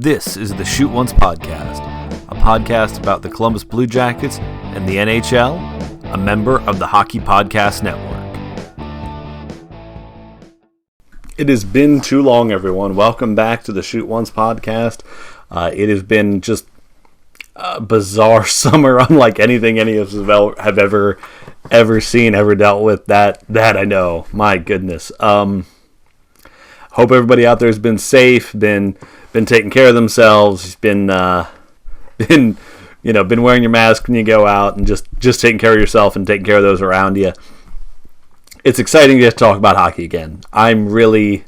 This is the Shoot Once Podcast, a podcast about the Columbus Blue Jackets and the NHL, a member of the Hockey Podcast Network. It has been too long, everyone. Welcome back to the Shoot Once Podcast. It has been just a bizarre summer, unlike anything any of us have ever seen, ever dealt with. That I know. My goodness. Hope everybody out there has been safe, been taking care of themselves, been wearing your mask when you go out, and just taking care of yourself and taking care of those around you. It's exciting to get to talk about hockey again. I'm really,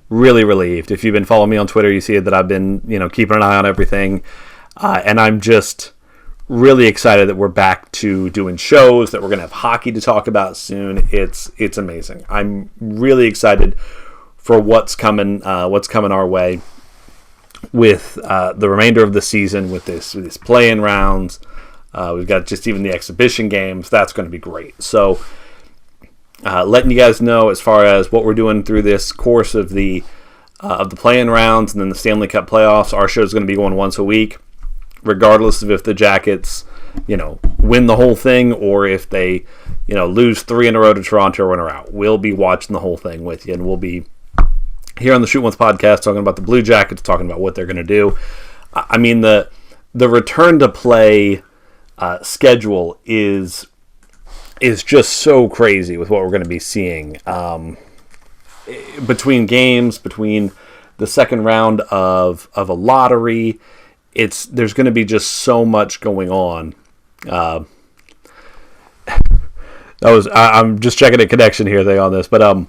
really relieved. If you've been following me on Twitter, you see that I've been, keeping an eye on everything, and I'm just really excited that we're back to doing shows, that we're going to have hockey to talk about soon. It's amazing. I'm really excited for what's coming our way with the remainder of the season, with this play-in rounds. We've got just even the exhibition games. That's going to be great. So letting you guys know as far as what we're doing through this course of the play-in rounds and then the Stanley Cup playoffs. Our show is going to be going once a week, regardless of if the Jackets win the whole thing or if they lose 3 in a row to Toronto or are out. We'll be watching the whole thing with you, and we'll be here on the Shoot Once Podcast talking about the Blue Jackets, talking about what they're going to do. I mean, the return to play schedule is just so crazy with what we're going to be seeing between games, between the second round of a lottery. There's going to be just so much going on. I'm just checking a connection here thing on this, but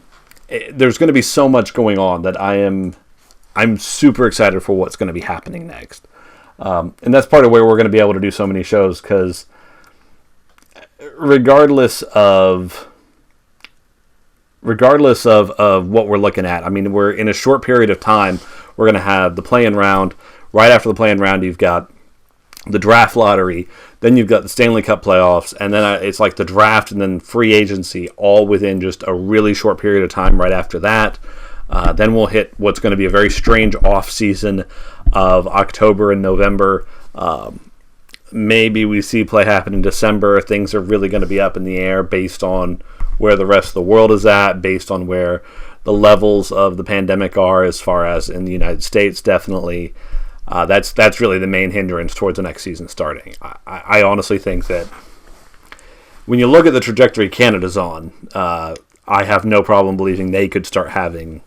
there's going to be so much going on that I'm super excited for what's going to be happening next. And that's part of where we're going to be able to do so many shows, because regardless of what we're looking at, I mean, we're in a short period of time, we're going to have the play-in round. Right after the play-in round, you've got the draft lottery, then you've got the Stanley Cup playoffs, and then it's like the draft and then free agency all within just a really short period of time right after that. Then we'll hit what's going to be a very strange off-season of October and November. Maybe we see play happen in December. Things are really going to be up in the air based on where the rest of the world is at, based on where the levels of the pandemic are as far as in the United States, definitely. That's really the main hindrance towards the next season starting. I honestly think that when you look at the trajectory Canada's on, I have no problem believing they could start having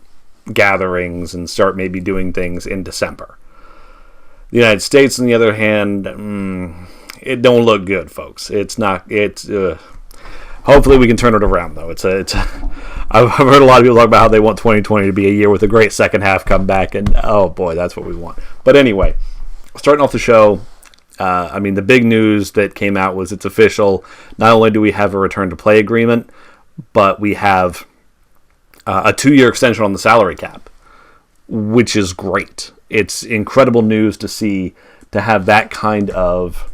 gatherings and start maybe doing things in December. The United States, on the other hand, it don't look good, folks. It's not. Hopefully we can turn it around, though. I've heard a lot of people talk about how they want 2020 to be a year with a great second half comeback, and oh boy, that's what we want. But anyway, starting off the show, the big news that came out was it's official. Not only do we have a return to play agreement, but we have a 2-year extension on the salary cap, which is great. It's incredible news to have that kind of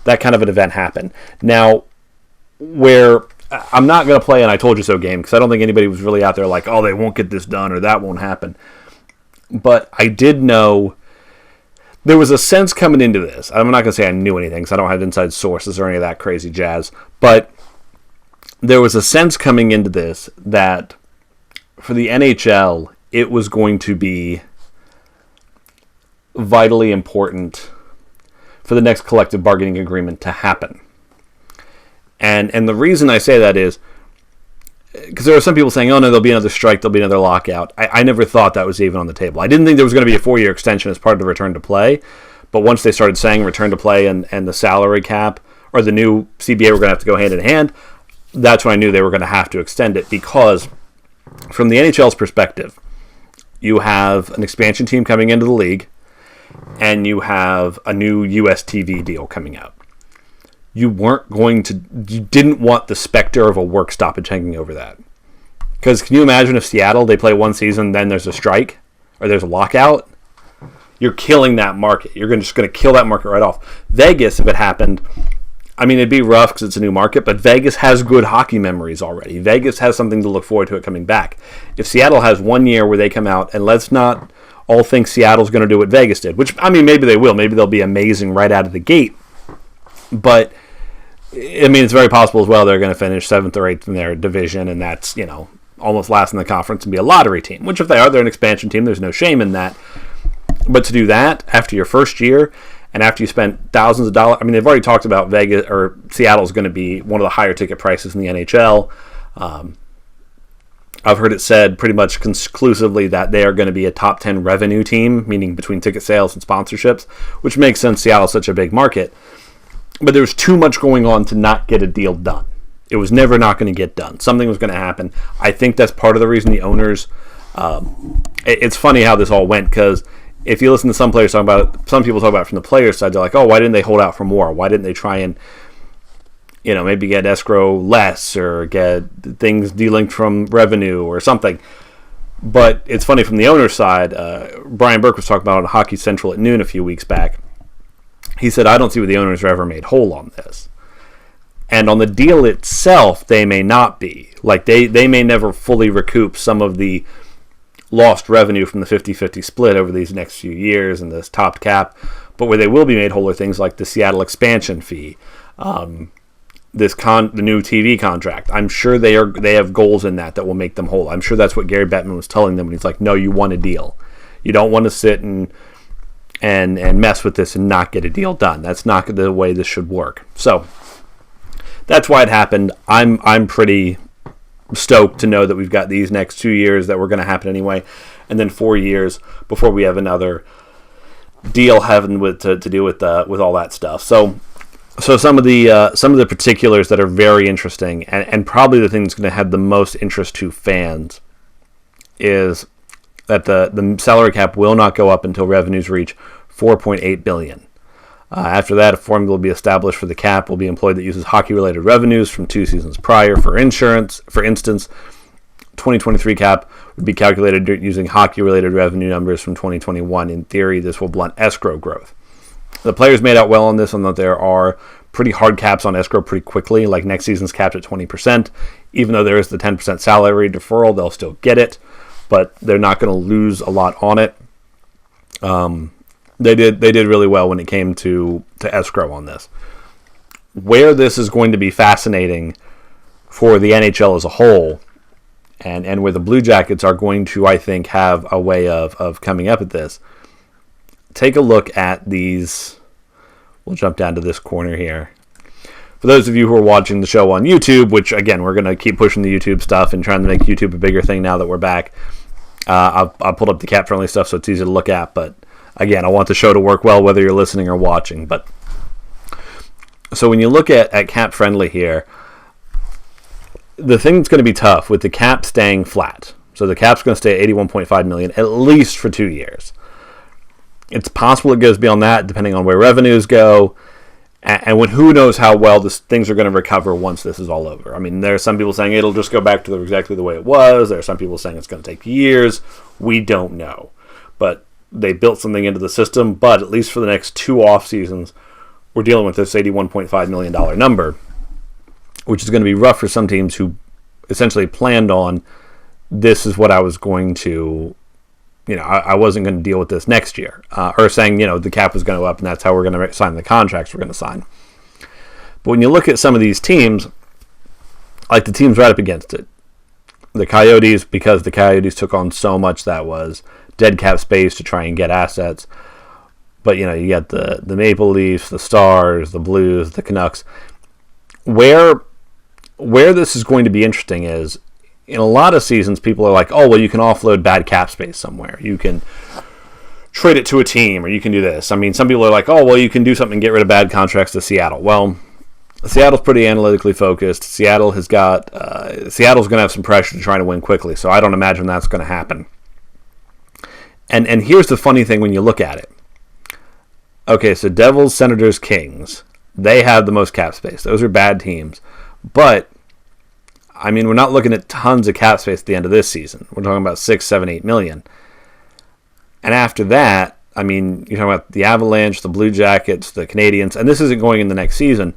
an event happen. Now, where I'm not going to play an I told you so game, because I don't think anybody was really out there like, oh, they won't get this done or that won't happen. But I did know there was a sense coming into this. I'm not going to say I knew anything, because I don't have inside sources or any of that crazy jazz. But there was a sense coming into this that for the NHL, it was going to be vitally important for the next collective bargaining agreement to happen. And the reason I say that is because there are some people saying, oh no, there'll be another strike, there'll be another lockout. I never thought that was even on the table. I didn't think there was going to be a 4-year extension as part of the return to play. But once they started saying return to play and the salary cap or the new CBA were going to have to go hand in hand, that's when I knew they were going to have to extend it, because from the NHL's perspective, you have an expansion team coming into the league and you have a new US TV deal coming out. You didn't want the specter of a work stoppage hanging over that. Because can you imagine if Seattle, they play one season, then there's a strike or there's a lockout? You're killing that market. You're just going to kill that market right off. Vegas, if it happened, it'd be rough because it's a new market, but Vegas has good hockey memories already. Vegas has something to look forward to it coming back. If Seattle has 1 year where they come out, and let's not all think Seattle's going to do what Vegas did, which, I mean, maybe they will. Maybe they'll be amazing right out of the gate. But, I mean, it's very possible as well they're going to finish 7th or 8th in their division, and that's, almost last in the conference and be a lottery team, which if they are, they're an expansion team. There's no shame in that. But to do that after your first year and after you spent thousands of dollars, I mean, they've already talked about Vegas or Seattle's going to be one of the higher ticket prices in the NHL. I've heard it said pretty much conclusively that they are going to be a top 10 revenue team, meaning between ticket sales and sponsorships, which makes sense. Seattle's such a big market. But there was too much going on to not get a deal done. It was never not going to get done. Something was going to happen. I think that's part of the reason the owners... it's funny how this all went, because if you listen to some players talk about it, some people talk about it from the players' side, they're like, oh, why didn't they hold out for more? Why didn't they try and, maybe get escrow less or get things delinked from revenue or something? But it's funny from the owner's side. Brian Burke was talking about it on Hockey Central at noon a few weeks back. He said, I don't see what the owners are ever made whole on this. And on the deal itself, they may not be. Like, they may never fully recoup some of the lost revenue from the 50-50 split over these next few years and this topped cap. But where they will be made whole are things like the Seattle expansion fee, the new TV contract. I'm sure they have goals in that will make them whole. I'm sure that's what Gary Bettman was telling them when he's like, no, you want a deal. You don't want to sit and mess with this and not get a deal done. That's not the way this should work. So that's why it happened. I'm pretty stoked to know that we've got these next 2 years that were going to happen anyway, and then 4 years before we have another deal having to do with all that stuff. So some of the particulars that are very interesting, and probably the thing that's going to have the most interest to fans, is that the salary cap will not go up until revenues reach $4.8 billion. After that, a formula will be established for the cap will be employed that uses hockey-related revenues from 2 seasons prior. For instance, 2023 cap would be calculated using hockey-related revenue numbers from 2021. In theory, this will blunt escrow growth. The players made out well on this, and that there are pretty hard caps on escrow pretty quickly. Like next season's capped at 20%. Even though there is the 10% salary deferral, they'll still get it, but they're not going to lose a lot on it. They did really well when it came to escrow on this. Where this is going to be fascinating for the NHL as a whole, and where the Blue Jackets are going to, I think, have a way of coming up at this. Take a look at these. We'll jump down to this corner here. For those of you who are watching the show on YouTube, which, again, we're going to keep pushing the YouTube stuff and trying to make YouTube a bigger thing now that we're back. I pulled up the cap-friendly stuff so it's easy to look at, but again, I want the show to work well whether you're listening or watching. But so when you look at cap friendly here, the thing that's going to be tough with the cap staying flat. So the cap's going to stay at $81.5 million at least for 2 years. It's possible it goes beyond that depending on where revenues go, and who knows how well things are going to recover once this is all over. I mean, there are some people saying it'll just go back to exactly the way it was. There are some people saying it's going to take years. We don't know, but they built something into the system, but at least for the next 2 off seasons, we're dealing with this $81.5 million number, which is going to be rough for some teams who essentially planned on this is what I was going to, I wasn't going to deal with this next year, or saying, the cap was going to go up and that's how we're going to sign the contracts we're going to sign. But when you look at some of these teams, like the teams right up against it, the Coyotes, because the Coyotes took on so much that was dead cap space to try and get assets. But, you got the Maple Leafs, the Stars, the Blues, the Canucks. Where this is going to be interesting is, in a lot of seasons, people are like, oh, well, you can offload bad cap space somewhere. You can trade it to a team, or you can do this. I mean, some people are like, oh, well, you can do something and get rid of bad contracts to Seattle. Well, Seattle's pretty analytically focused. Seattle's going to have some pressure to try to win quickly, so I don't imagine that's going to happen. And here's the funny thing when you look at it. Okay, so Devils, Senators, Kings, they have the most cap space. Those are bad teams. But, I mean, we're not looking at tons of cap space at the end of this season. We're talking about 6, 7, 8 million. And after that, I mean, you're talking about the Avalanche, the Blue Jackets, the Canadiens, and this isn't going in the next season.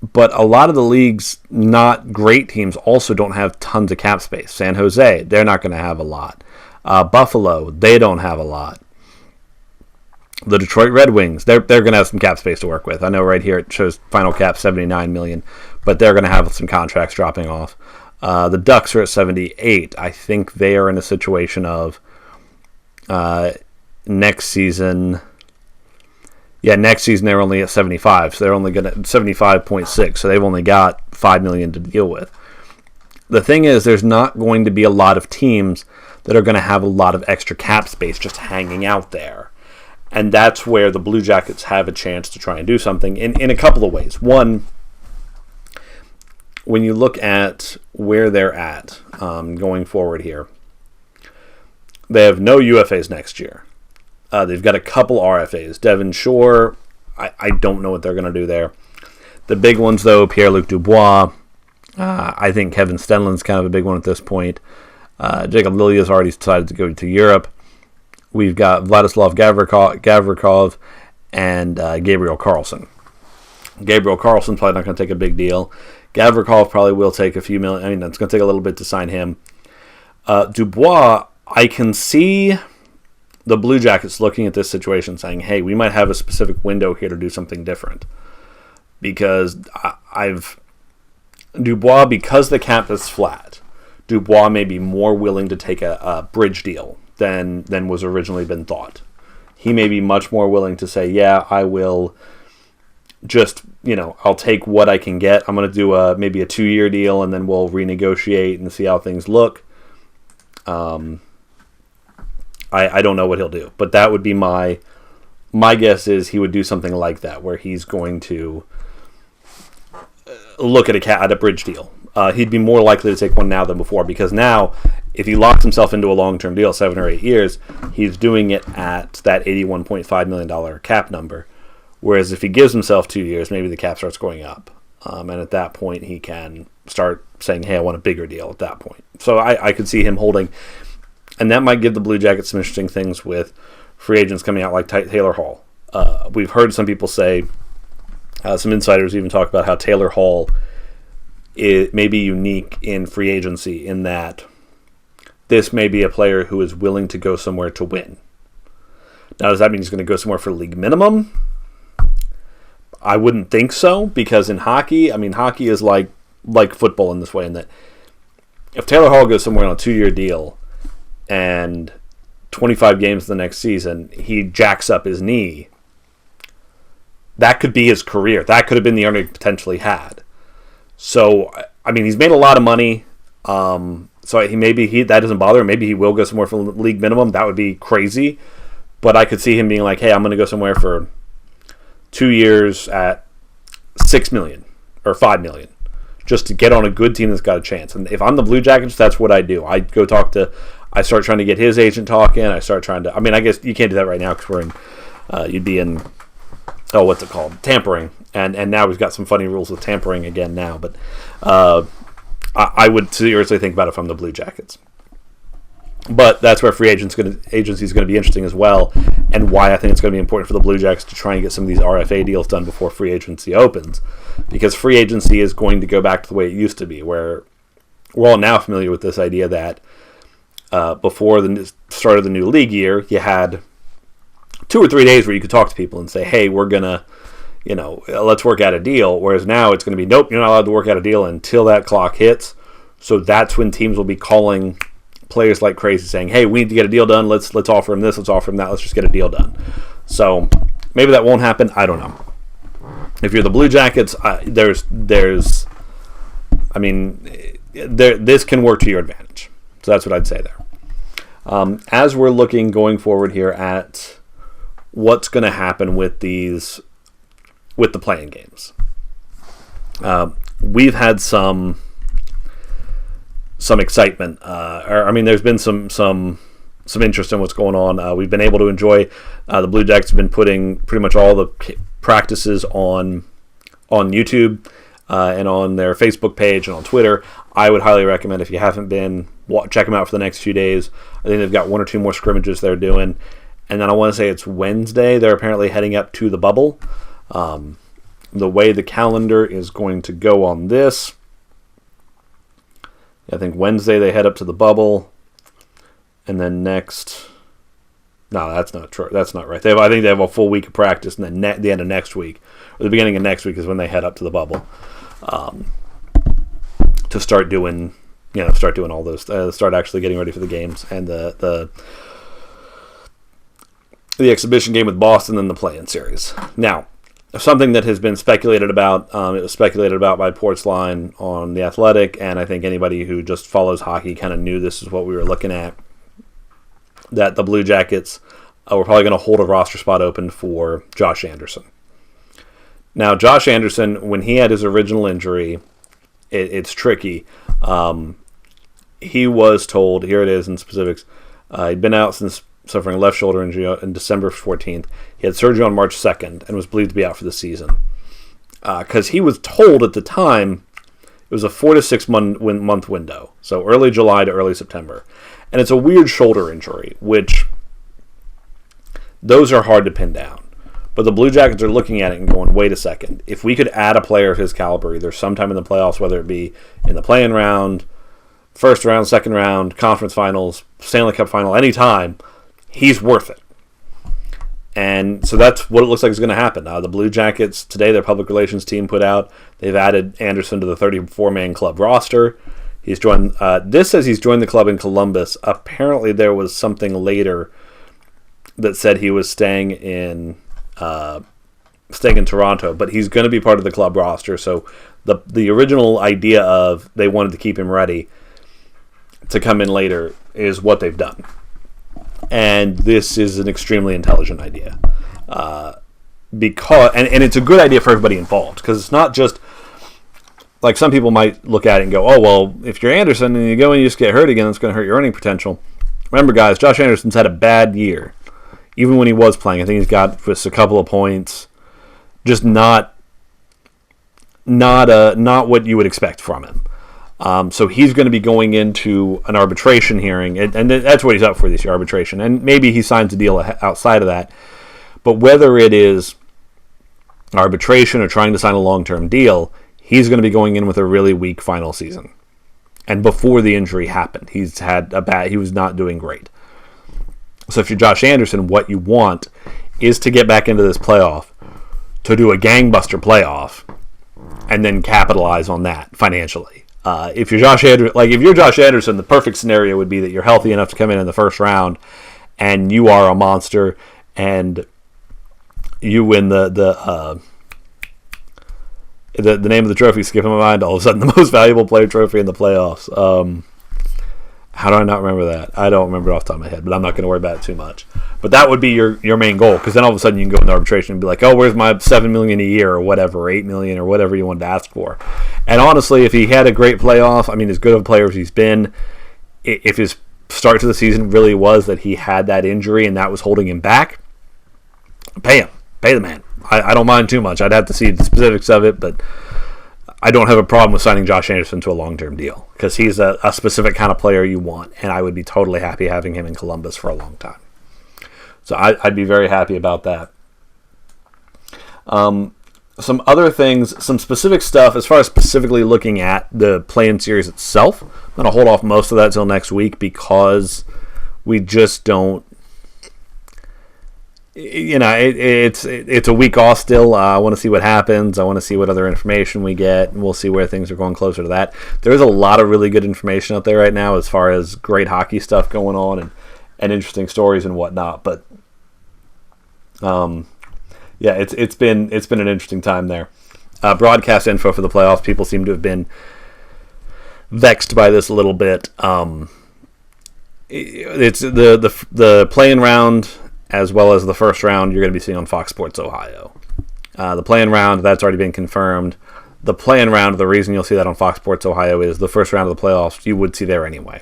But a lot of the league's not great teams also don't have tons of cap space. San Jose, they're not going to have a lot. Buffalo, they don't have a lot. The Detroit Red Wings, they're going to have some cap space to work with. I know right here it shows final cap $79 million, but they're going to have some contracts dropping off. The Ducks are at 78. I think they are in a situation of next season. Yeah, next season they're only at 75, so they're only going to 75.6. So they've only got $5 million to deal with. The thing is, there's not going to be a lot of teams that are going to have a lot of extra cap space just hanging out there. And that's where the Blue Jackets have a chance to try and do something in a couple of ways. One, when you look at where they're at going forward here, they have no UFAs next year. They've got a couple RFAs. Devin Shore, I don't know what they're going to do there. The big ones, though, Pierre-Luc Dubois. I think Kevin Stenlund's kind of a big one at this point. Jacob Lillia's already decided to go to Europe. We've got Vladislav Gavrikov and Gabriel Carlson. Gabriel Carlson's probably not going to take a big deal. Gavrikov probably will take a few million. I mean, it's going to take a little bit to sign him. Dubois, I can see the Blue Jackets looking at this situation saying, hey, we might have a specific window here to do something different. Because Dubois, because the cap is flat, Dubois may be more willing to take a bridge deal than was originally been thought. He may be much more willing to say, yeah, I will just, I'll take what I can get. I'm going to do maybe a 2-year deal, and then we'll renegotiate and see how things look. I don't know what he'll do, but that would be my guess is he would do something like that, where he's going to look at a bridge deal. He'd be more likely to take one now than before, because now, if he locks himself into a long-term deal, 7 or 8 years, he's doing it at that $81.5 million cap number. Whereas if he gives himself 2 years, maybe the cap starts going up. And at that point, he can start saying, hey, I want a bigger deal at that point. So I could see him holding. And that might give the Blue Jackets some interesting things with free agents coming out like Taylor Hall. We've heard some people say, some insiders even talk about how Taylor Hall may be unique in free agency in that this may be a player who is willing to go somewhere to win. Now, does that mean he's going to go somewhere for league minimum? I wouldn't think so, because in hockey, hockey is like football in this way, in that if Taylor Hall goes somewhere on a 2-year deal and 25 games the next season, he jacks up his knee, that could be his career. That could have been the earning he potentially had. So, he's made a lot of money. So that doesn't bother him. Maybe he will go somewhere for league minimum. That would be crazy. But I could see him being like, hey, I'm going to go somewhere for 2 years at $6 million or $5 million just to get on a good team that's got a chance. And if I'm the Blue Jackets, that's what I do. I start trying to get his agent talking. I start trying to, I guess you can't do that right now because we're in, you'd be in, what's it called? Tampering. And now we've got some funny rules with tampering again now. But I would seriously think about it from the Blue Jackets. But that's where free agency is going to be interesting as well, and why I think it's going to be important for the Blue Jackets to try and get some of these RFA deals done before free agency opens. Because free agency is going to go back to the way it used to be, where we're all now familiar with this idea that before the start of the new league year, you had 2 or 3 days where you could talk to people and say, hey, we're going to, let's work out a deal. Whereas now it's going to be, nope, you're not allowed to work out a deal until that clock hits. So that's when teams will be calling players like crazy, saying, hey, we need to get a deal done. Let's offer him this. Let's offer him that. Let's just get a deal done. So maybe that won't happen. I don't know. If you're the Blue Jackets, this can work to your advantage. So that's what I'd say there. As we're looking going forward here at what's going to happen with the playing games, we've had some excitement. There's been some interest in what's going on. We've been able to enjoy. The Blue Jackets have been putting pretty much all the practices on YouTube and on their Facebook page and on Twitter. I would highly recommend, if you haven't been, check them out for the next few days. I think they've got 1 or 2 more scrimmages they're doing. And then I want to say it's Wednesday. They're apparently heading up to the bubble. The way the calendar is going to go on this, I think Wednesday they head up to the bubble. and then next. No, that's not true. That's not right. I think they have a full week of practice, and then the end of next week, or the beginning of next week, is when they head up to the bubble to start doing all those, start actually getting ready for the games and the exhibition game with Boston and the play-in series. Now, something that has been speculated about, it was speculated about by Portsline on The Athletic, and I think anybody who just follows hockey kind of knew this is what we were looking at, that the Blue Jackets were probably going to hold a roster spot open for Josh Anderson. Now, Josh Anderson, when he had his original injury, it's tricky. He was told, here it is in specifics, he'd been out since suffering a left shoulder injury on December 14th. He had surgery on March 2nd and was believed to be out for the season. Because he was told at the time it was a 4 to 6 month window, so early July to early September. And it's a weird shoulder injury, which those are hard to pin down. But the Blue Jackets are looking at it and going, wait a second. If we could add a player of his caliber, either sometime in the playoffs, whether it be in the play-in round, first round, second round, conference finals, Stanley Cup final, anytime, he's worth it. And so that's what it looks like is going to happen. The Blue Jackets, today, their public relations team put out, they've added Anderson to the 34-man club roster. He's joined. This says he's joined the club in Columbus. Apparently, there was something later that said he was staying in Toronto, but he's going to be part of the club roster. So the original idea of they wanted to keep him ready to come in later is what they've done, and this is an extremely intelligent idea because and it's a good idea for everybody involved, because it's not just. Like, some people might look at it and go, oh, well, if you're Anderson and you go and you just get hurt again, it's going to hurt your earning potential. Remember, guys, Josh Anderson's had a bad year. Even when he was playing, I think he's got just a couple of points. Just not what you would expect from him. So he's going to be going into an arbitration hearing, and that's what he's up for this year, arbitration. And maybe he signs a deal outside of that. But whether it is arbitration or trying to sign a long-term deal, he's going to be going in with a really weak final season. And before the injury happened, he was not doing great. So if you're Josh Anderson, what you want is to get back into this playoff, to do a gangbuster playoff, and then capitalize on that financially. If you're Josh Anderson, the perfect scenario would be that you're healthy enough to come in the first round, and you are a monster, and you win the name of the trophy skipping my mind all of a sudden, the most valuable player trophy in the playoffs. How do I not remember that? I don't remember it off the top of my head, but I'm not going to worry about it too much. But that would be your main goal, because then all of a sudden you can go into arbitration and be like, oh, where's my $7 million a year or whatever, or $8 million or whatever you wanted to ask for. And honestly, if he had a great playoff, I mean, as good of a player as he's been, if his start to the season really was that he had that injury and that was holding him back, pay him. Pay the man. I don't mind too much. I'd have to see the specifics of it, but I don't have a problem with signing Josh Anderson to a long-term deal, because he's a specific kind of player you want, and I would be totally happy having him in Columbus for a long time. So I'd be very happy about that. Some other things, some specific stuff, as far as specifically looking at the play-in series itself, I'm going to hold off most of that till next week, because we just don't. It's a week off still. I want to see what happens. I want to see what other information we get, and we'll see where things are going closer to that. There's a lot of really good information out there right now as far as great hockey stuff going on and interesting stories and whatnot. But it's been an interesting time there. Broadcast info for the playoffs. People seem to have been vexed by this a little bit. It's the play-in round, as well as the first round, you're going to be seeing on Fox Sports Ohio. The play-in round, that's already been confirmed. The play-in round, the reason you'll see that on Fox Sports Ohio is the first round of the playoffs you would see there anyway.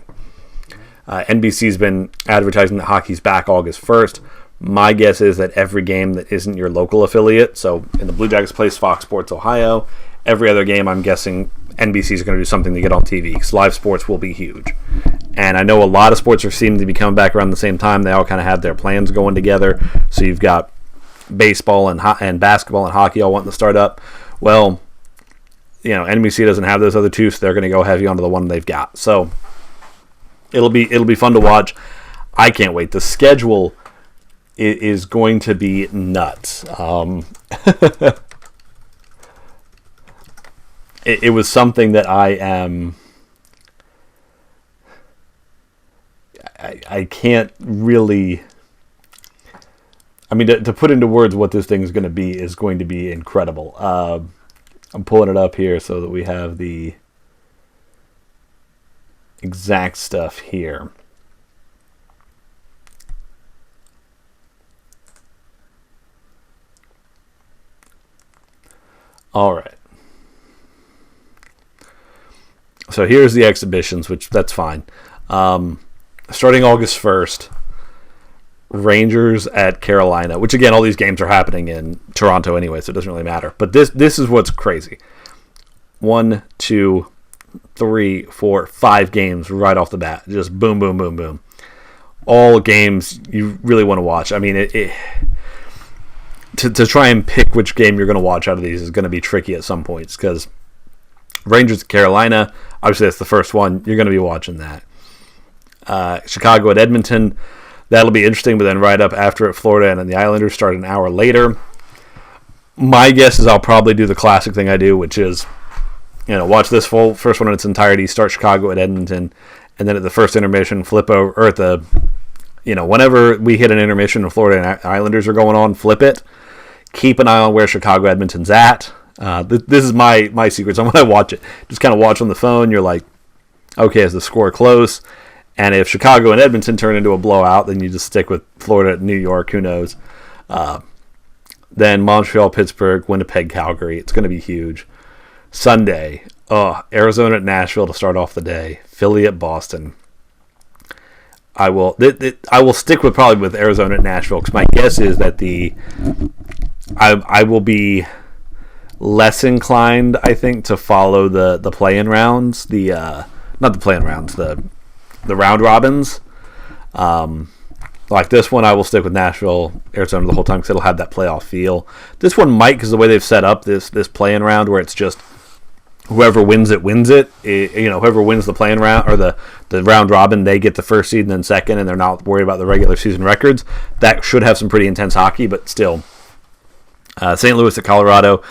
NBC's been advertising that hockey's back August 1st. My guess is that every game that isn't your local affiliate, so in the Blue Jackets place, Fox Sports Ohio, every other game, I'm guessing NBC is going to do something to get on TV, because live sports will be huge. And I know a lot of sports are seeming to be coming back around the same time. They all kind of have their plans going together. So you've got baseball and basketball and hockey all wanting to start up. Well, NBC doesn't have those other two, so they're going to go heavy onto the one they've got. So it'll be fun to watch. I can't wait. The schedule is going to be nuts. It was something that I can't really. I mean, to put into words what this thing is going to be incredible. I'm pulling it up here so that we have the exact stuff here. All right. So here's the exhibitions, which that's fine. Starting August 1st, Rangers at Carolina, which again, all these games are happening in Toronto anyway, so it doesn't really matter. But this is what's crazy. 1, 2, 3, 4, 5 games right off the bat. Just boom, boom, boom, boom. All games you really want to watch. I mean, to try and pick which game you're going to watch out of these is going to be tricky at some points, because Rangers at Carolina, obviously that's the first one. You're going to be watching that. Chicago at Edmonton, that'll be interesting, but then right up after it, Florida and then the Islanders start an hour later. My guess is I'll probably do the classic thing I do, which is, watch this first one in its entirety, start Chicago at Edmonton, and then at the first intermission, flip over, or at the, whenever we hit an intermission and Florida and Islanders are going on, flip it. Keep an eye on where Chicago Edmonton's at. This is my secret. So when I watch it, just kind of watch on the phone. You're like, okay, is the score close? And if Chicago and Edmonton turn into a blowout, then you just stick with Florida, New York, who knows. Then Montreal, Pittsburgh, Winnipeg, Calgary. It's going to be huge. Sunday, Arizona at Nashville to start off the day. Philly at Boston. I will stick with probably with Arizona at Nashville, because my guess is that I will be less inclined, I think, to follow the play-in rounds. Not the play-in rounds, the round robins. Like this one, I will stick with Nashville, Arizona the whole time, because it'll have that playoff feel. This one might, because the way they've set up this play-in round, where it's just whoever wins it wins it. Whoever wins the play-in round or the round robin, they get the first seed and then second, and they're not worried about the regular season records. That should have some pretty intense hockey, but still. St. Louis at Colorado,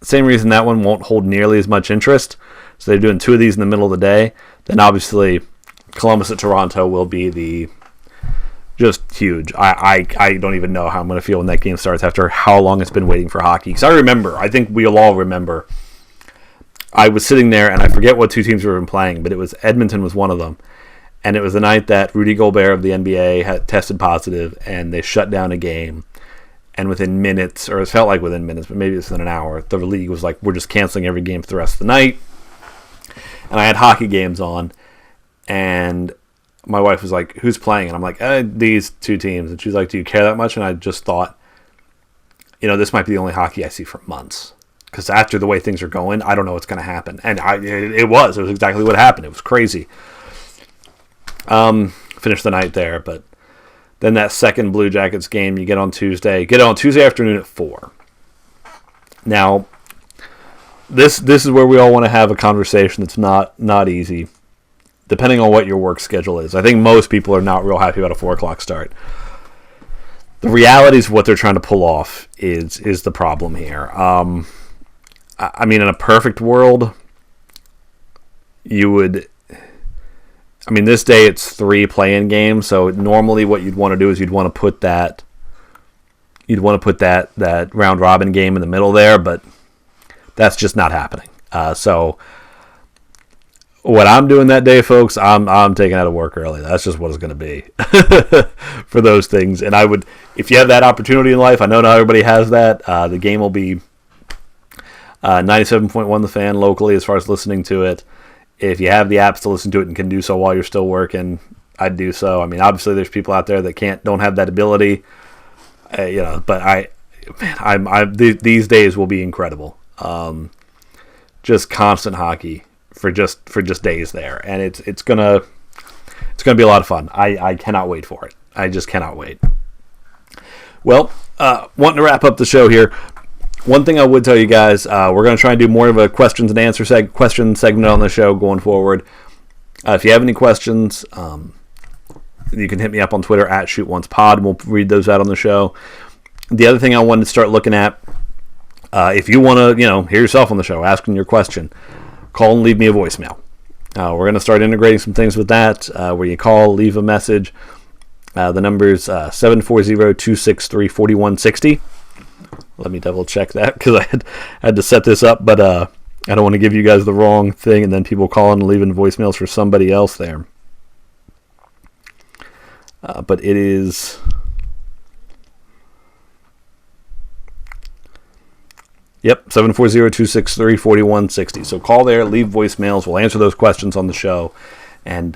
same reason that one won't hold nearly as much interest. So they're doing 2 of these in the middle of the day. Then obviously Columbus at Toronto will be just huge. I don't even know how I'm going to feel when that game starts after how long it's been waiting for hockey. Because I think we'll all remember, I was sitting there and I forget what 2 teams were playing, but Edmonton was one of them. And it was the night that Rudy Gobert of the NBA had tested positive, and they shut down a game. And within minutes, or it felt like within minutes, but maybe it's within an hour, the league was like, we're just canceling every game for the rest of the night. And I had hockey games on, and my wife was like, who's playing? And I'm like, these 2 teams. And she's like, do you care that much? And I just thought, this might be the only hockey I see for months. Because after the way things are going, I don't know what's going to happen. And it was exactly what happened. It was crazy. Finished the night there, but then that second Blue Jackets game you get on Tuesday. Get it on Tuesday afternoon at 4. Now, this is where we all want to have a conversation that's not easy, depending on what your work schedule is. I think most people are not real happy about a 4 o'clock start. The realities of what they're trying to pull off is the problem here. I mean, in a perfect world, you would... I mean, this day it's 3 play-in games, so normally what you'd want to do is you'd want to put that round robin game in the middle there, but that's just not happening. So what I'm doing that day, folks, I'm taking out of work early. That's just what it's going to be for those things. And I would, if you have that opportunity in life, I know not everybody has that. The game will be 97.1 The Fan locally as far as listening to it. If you have the apps to listen to it and can do so while you're still working, I'd do so. I mean, obviously there's people out there that don't have that ability, but these days will be incredible. Just constant hockey for just days there, and it's gonna be a lot of fun. I cannot wait for it. I just cannot wait. Well, wanting to wrap up the show here. One thing I would tell you guys, we're going to try and do more of a questions and answer question segment on the show going forward. If you have any questions, you can hit me up on Twitter at ShootOncePod, and we'll read those out on the show. The other thing I wanted to start looking at, if you want to, hear yourself on the show, asking your question, call and leave me a voicemail. We're going to start integrating some things with that, where you call, leave a message. The number's 740-263-4160. Let me double check that because I had to set this up, but I don't want to give you guys the wrong thing and then people calling and leaving voicemails for somebody else there. But it is... Yep, 740-263-4160. So call there, leave voicemails. We'll answer those questions on the show. And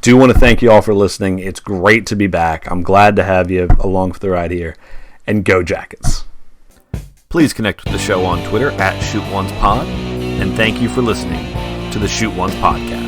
do want to thank you all for listening. It's great to be back. I'm glad to have you along for the ride here. And go Jackets. Please connect with the show on Twitter at ShootOncePod. And thank you for listening to the Shoot Once Podcast.